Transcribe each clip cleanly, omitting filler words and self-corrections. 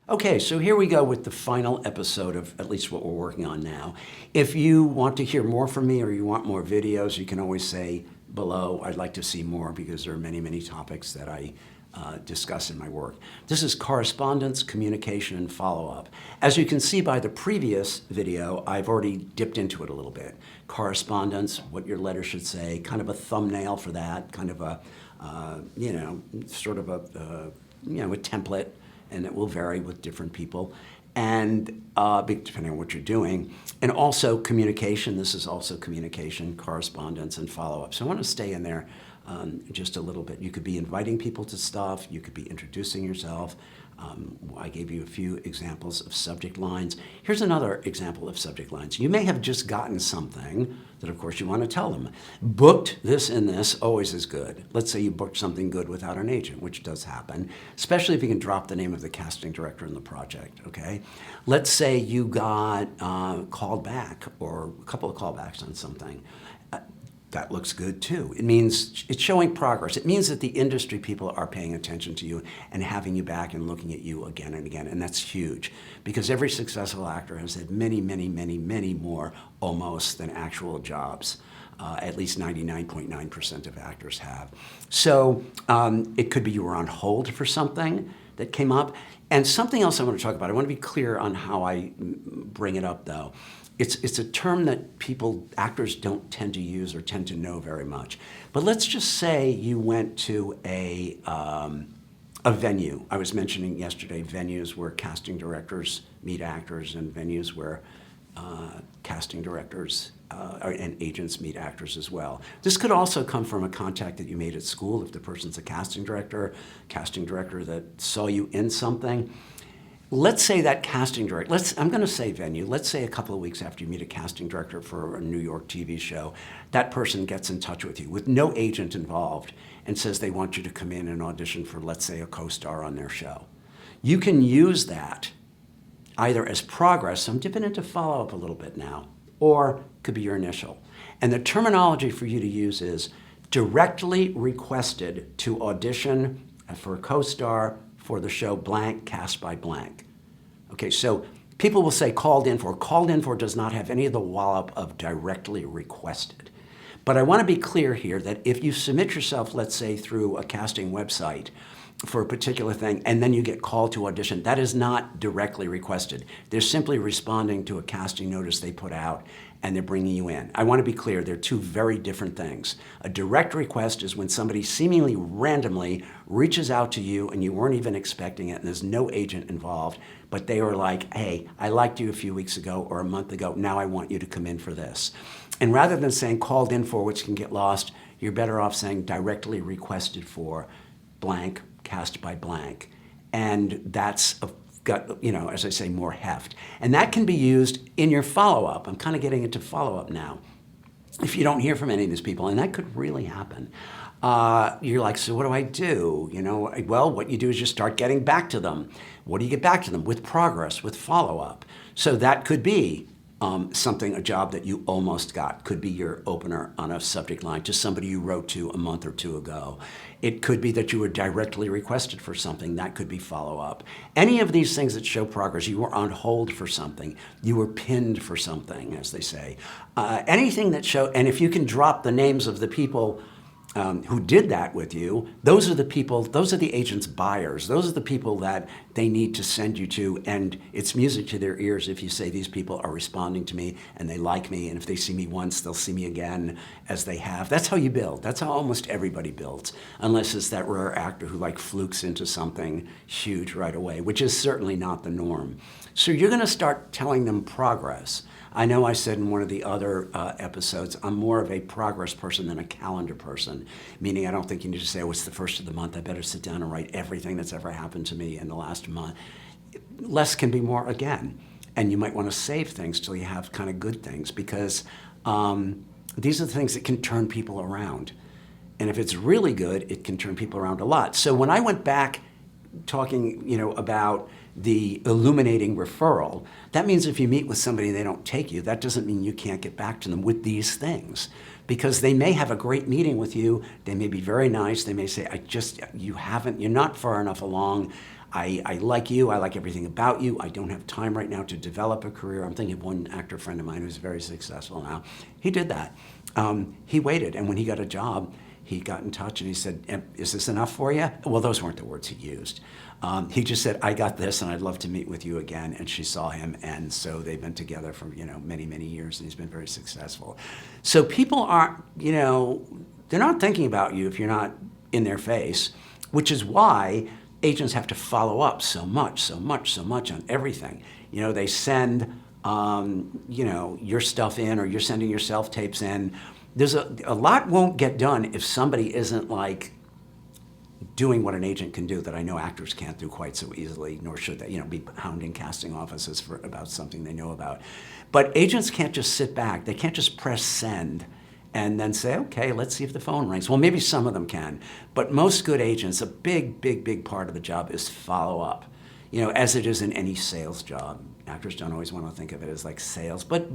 Okay, so here we go with the final episode of at least what we're working on now. If you want to hear more from me or you want more videos, you can always say below, I'd like to see more, because there are many, many topics that I discuss in my work. This is correspondence, communication, and follow-up. As you can see by the previous video, I've already dipped into it a little bit. Correspondence, what your letter should say, kind of a thumbnail for that, kind of a, sort of a template, and it will vary with different people, and depending on what you're doing. And also communication, this is also communication, correspondence, and follow-up. So I want to stay in there just a little bit. You could be inviting people to stuff, you could be introducing yourself. I gave you a few examples of subject lines. Here's another example of subject lines. You may have just gotten something that, of course, you want to tell them. Booked this and this always is good. Let's say you booked something good without an agent, which does happen, especially if you can drop the name of the casting director in the project, okay? Let's say you got called back, or a couple of callbacks on something. That looks good too. It means it's showing progress. It means that the industry people are paying attention to you and having you back and looking at you again and again, and that's huge, because every successful actor has had many, many, many, many more almost than actual jobs. At least 99.9% of actors have. So it could be you were on hold for something that came up. And something else I want to talk about, I want to be clear on how I bring it up though. It's a term that actors don't tend to use or tend to know very much. But let's just say you went to a venue. I was mentioning yesterday venues where casting directors meet actors, and venues where casting directors and agents meet actors as well. This could also come from a contact that you made at school if the person's a casting director that saw you in something. Let's say that casting director, I'm going to say venue, let's say a couple of weeks after you meet a casting director for a New York TV show, that person gets in touch with you with no agent involved and says they want you to come in and audition for, let's say, a co-star on their show. You can use that either as progress, so I'm dipping into follow-up a little bit now, or could be your initial. And the terminology for you to use is directly requested to audition for a co-star for the show blank, cast by blank. Okay, so people will say called in for. Called in for does not have any of the wallop of directly requested. But I want to be clear here that if you submit yourself, let's say through a casting website for a particular thing, and then you get called to audition, that is not directly requested. They're simply responding to a casting notice they put out, and they're bringing you in. I want to be clear, they're two very different things. A direct request is when somebody seemingly randomly reaches out to you and you weren't even expecting it, and there's no agent involved, but they were like, hey, I liked you a few weeks ago or a month ago, now I want you to come in for this. And rather than saying called in for, which can get lost, you're better off saying directly requested for blank, cast by blank. And that's got, as I say, more heft. And that can be used in your follow-up. I'm kind of getting into follow-up now. If you don't hear from any of these people, and that could really happen, you're like, so what do I do? Well, what you do is you start getting back to them. What do you get back to them? With progress, with follow-up. So that could be a job that you almost got. Could be your opener on a subject line to somebody you wrote to a month or two ago. It could be that you were directly requested for something. That could be follow-up. Any of these things that show progress, you were on hold for something. You were pinned for something, as they say. Anything that and if you can drop the names of the people who did that with you, those are the agent's buyers. Those are the people that they need to send you to, and it's music to their ears if you say these people are responding to me and they like me, and if they see me once, they'll see me again, as they have. That's how you build. That's how almost everybody builds, unless it's that rare actor who flukes into something huge right away, which is certainly not the norm. So you're going to start telling them progress. I know I said in one of the other episodes, I'm more of a progress person than a calendar person, meaning I don't think you need to say, oh, it's the first of the month, I better sit down and write everything that's ever happened to me in the last month. Less can be more again. And you might want to save things till you have kind of good things, because these are the things that can turn people around. And if it's really good, it can turn people around a lot. So when I went back talking, about the illuminating referral, that means if you meet with somebody and they don't take you, that doesn't mean you can't get back to them with these things, because they may have a great meeting with you. They may be very nice. They may say, you're not far enough along. I like you, I like everything about you, I don't have time right now to develop a career. I'm thinking of one actor friend of mine who's very successful now. He did that. He waited, and when he got a job, he got in touch and he said, is this enough for you? Well, those weren't the words he used. He just said, I got this and I'd love to meet with you again. And she saw him, and so they've been together for, many, many years, and he's been very successful. So people aren't, they're not thinking about you if you're not in their face, which is why agents have to follow up so much on everything. They send, your stuff in, or you're sending your self-tapes in. There's a lot won't get done if somebody isn't like doing what an agent can do that I know actors can't do quite so easily, nor should they, be hounding casting offices about something they know about. But agents can't just sit back. They can't just press send and then say, okay, let's see if the phone rings. Well, maybe some of them can, but most good agents, a big part of the job is follow up, as it is in any sales job. Actors don't always want to think of it as like sales, but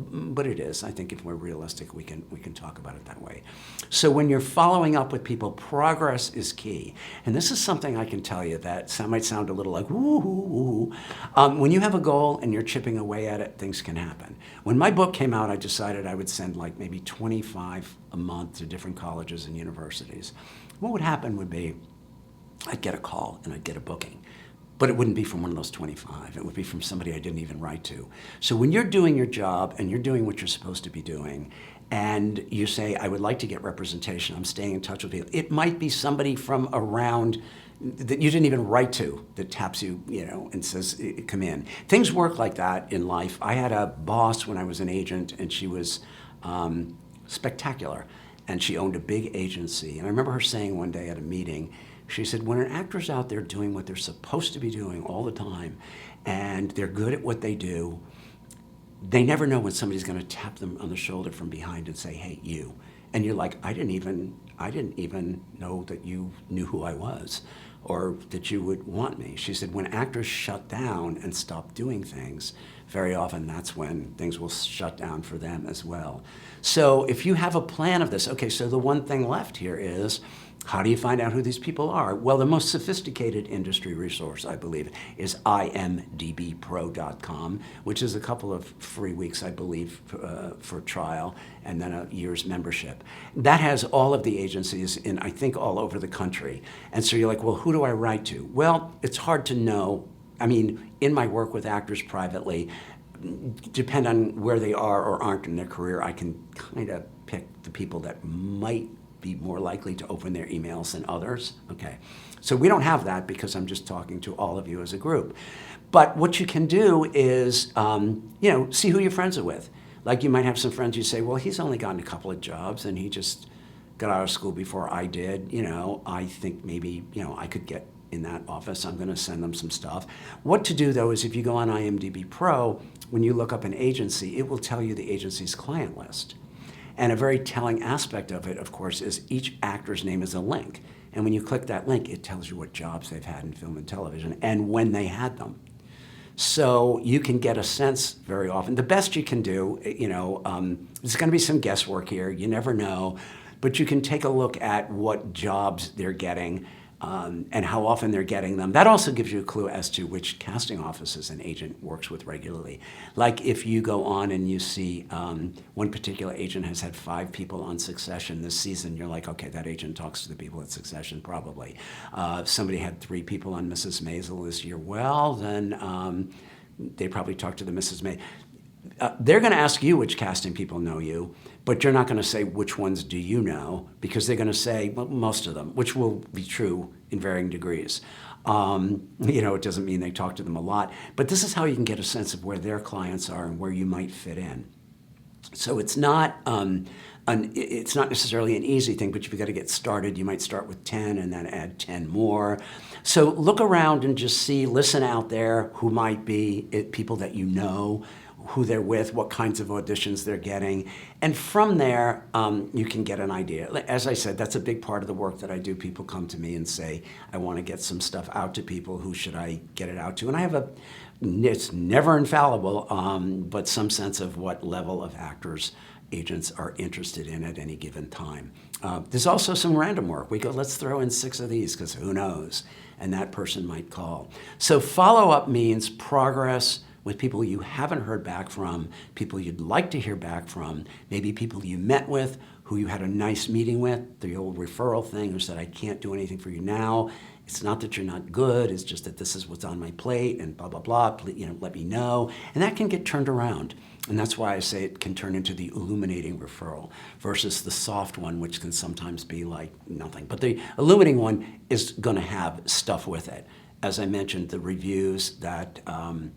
it is. I think if we're realistic, we can talk about it that way. So when you're following up with people, progress is key. And this is something I can tell you that might sound a little like, woo. When you have a goal and you're chipping away at it, things can happen. When my book came out, I decided I would send like maybe 25 a month to different colleges and universities. What would happen would be, I'd get a call and I'd get a booking. But it wouldn't be from one of those 25. It would be from somebody I didn't even write to. So when you're doing your job and you're doing what you're supposed to be doing, and you say, I would like to get representation, I'm staying in touch with people, it might be somebody from around that you didn't even write to that taps you, and says, come in. Things work like that in life. I had a boss when I was an agent, and she was spectacular, and she owned a big agency. And I remember her saying one day at a meeting, she said, when an actor's out there doing what they're supposed to be doing all the time, and they're good at what they do, they never know when somebody's going to tap them on the shoulder from behind and say, hey, you. And you're like, I didn't even know that you knew who I was, or that you would want me. She said, when actors shut down and stop doing things, very often that's when things will shut down for them as well. So if you have a plan of this, okay, so the one thing left here is, how do you find out who these people are? Well, the most sophisticated industry resource, I believe, is imdbpro.com, which is a couple of free weeks, I believe, for trial, and then a year's membership. That has all of the agencies in, I think, all over the country. And so you're like, well, who do I write to? Well, it's hard to know. I mean, in my work with actors privately, depend on where they are or aren't in their career, I can kind of pick the people that might be more likely to open their emails than others. Okay, so we don't have that because I'm just talking to all of you as a group. But what you can do is, see who your friends are with. Like you might have some friends you say, well, he's only gotten a couple of jobs and he just got out of school before I did. I think maybe, I could get in that office. I'm going to send them some stuff. What to do though is if you go on IMDb Pro, when you look up an agency, it will tell you the agency's client list. And a very telling aspect of it, of course, is each actor's name is a link. And when you click that link, it tells you what jobs they've had in film and television and when they had them. So you can get a sense very often. The best you can do, there's going to be some guesswork here. You never know. But you can take a look at what jobs they're getting and how often they're getting them. That also gives you a clue as to which casting offices an agent works with regularly. Like if you go on and you see one particular agent has had 5 people on Succession this season, you're like, okay, that agent talks to the people at Succession probably. Somebody had 3 people on Mrs. Maisel this year. Well, then they probably talked to the Mrs. Maisel. They're going to ask you which casting people know you, but you're not going to say which ones do you know, because they're going to say, well, most of them, which will be true in varying degrees. It doesn't mean they talk to them a lot, but this is how you can get a sense of where their clients are and where you might fit in. So it's not necessarily an easy thing, but you've got to get started. You might start with 10 and then add 10 more. So look around and just listen out there who might be people that you know, who they're with, what kinds of auditions they're getting. And from there, you can get an idea. As I said, that's a big part of the work that I do. People come to me and say, I want to get some stuff out to people. Who should I get it out to? And I have it's never infallible, but some sense of what level of actors agents are interested in at any given time. There's also some random work. We go, let's throw in 6 of these because who knows? And that person might call. So follow-up means progress with people you haven't heard back from, people you'd like to hear back from, maybe people you met with, who you had a nice meeting with, the old referral thing, who said, I can't do anything for you now. It's not that you're not good, it's just that this is what's on my plate and blah, blah, blah, please, let me know. And that can get turned around. And that's why I say it can turn into the illuminating referral versus the soft one, which can sometimes be like nothing. But the illuminating one is gonna have stuff with it. As I mentioned, the reviews that I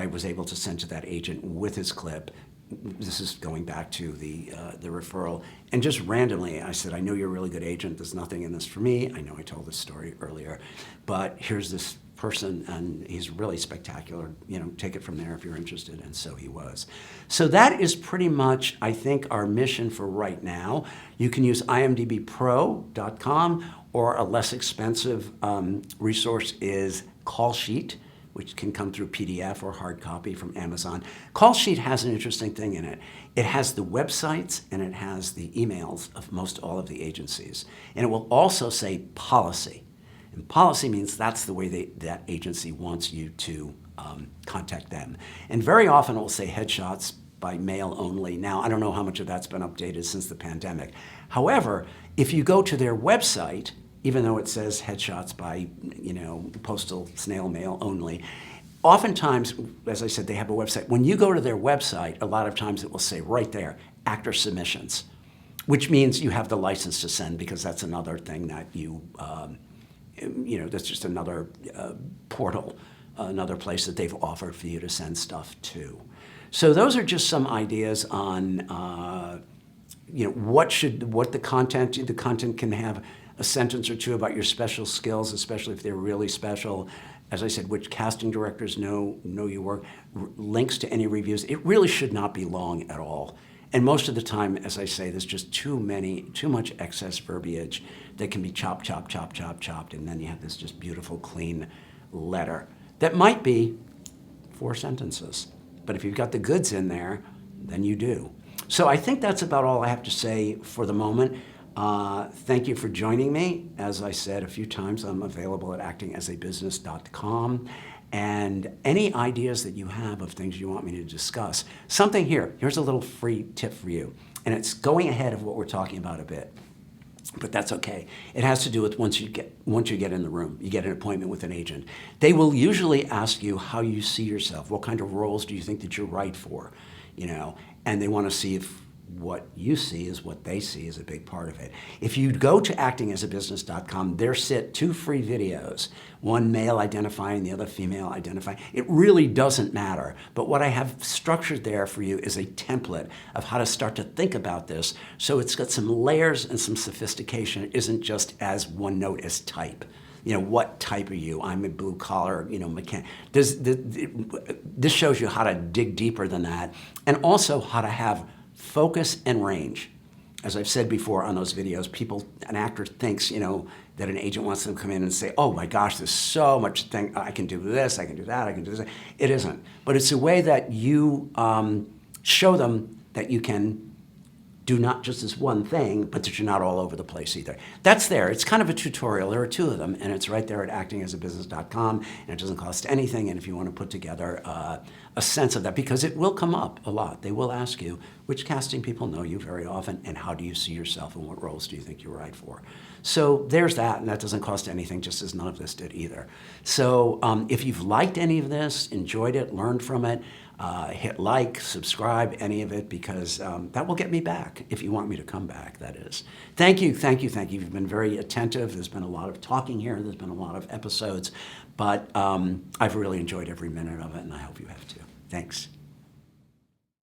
was able to send to that agent with his clip. This is going back to the referral. And just randomly, I said, I know you're a really good agent. There's nothing in this for me. I know I told this story earlier, but here's this person, and he's really spectacular. Take it from there if you're interested. And so he was. So that is pretty much, I think, our mission for right now. You can use imdbpro.com, or a less expensive resource is Call Sheet, which can come through PDF or hard copy from Amazon. Call Sheet has an interesting thing in it. It has the websites and it has the emails of most all of the agencies. And it will also say policy. And policy means that's the way that agency wants you to contact them. And very often it will say headshots by mail only. Now, I don't know how much of that's been updated since the pandemic. However, if you go to their website, even though it says headshots by, postal snail mail only, oftentimes, as I said, they have a website. When you go to their website, a lot of times it will say right there, actor submissions, which means you have the license to send, because that's another thing that that's just another portal, another place that they've offered for you to send stuff to. So those are just some ideas on, what the content can have a sentence or two about your special skills, especially if they're really special. As I said, which casting directors know your work, links to any reviews. It really should not be long at all. And most of the time, as I say, there's just too much excess verbiage that can be chopped, and then you have this just beautiful, clean letter that might be 4 sentences. But if you've got the goods in there, then you do. So I think that's about all I have to say for the moment. Thank you for joining me. As I said a few times, I'm available at actingasabusiness.com. And any ideas that you have of things you want me to discuss, here's a little free tip for you. And it's going ahead of what we're talking about a bit, but that's okay. It has to do with once you get in the room, you get an appointment with an agent. They will usually ask you how you see yourself. What kind of roles do you think that you're right for? And they want to see if what you see is what they see is a big part of it. If you go to actingasabusiness.com, there sit 2 free videos, one male identifying, the other female identifying. It really doesn't matter. But what I have structured there for you is a template of how to start to think about this. So it's got some layers and some sophistication. It isn't just as one note as type. What type are you? I'm a blue collar, mechanic. This shows you how to dig deeper than that, and also how to have focus and range. As I've said before on those videos, an actor thinks, that an agent wants them to come in and say, oh my gosh, there's so much thing, I can do this, I can do that, I can do this. It isn't. But it's a way that you show them that you can do not just this one thing, but that you're not all over the place either. That's there. It's kind of a tutorial. There are 2 of them, and it's right there at actingasabusiness.com, and it doesn't cost anything. And if you want to put together a sense of that, because it will come up a lot. They will ask you, which casting people know you very often, and how do you see yourself, and what roles do you think you're right for? So there's that, and that doesn't cost anything, just as none of this did either. So if you've liked any of this, enjoyed it, learned from it, hit like, subscribe, any of it, because that will get me back, if you want me to come back, that is. Thank you. You've been very attentive. There's been a lot of talking here. There's been a lot of episodes, but I've really enjoyed every minute of it, and I hope you have too. Thanks.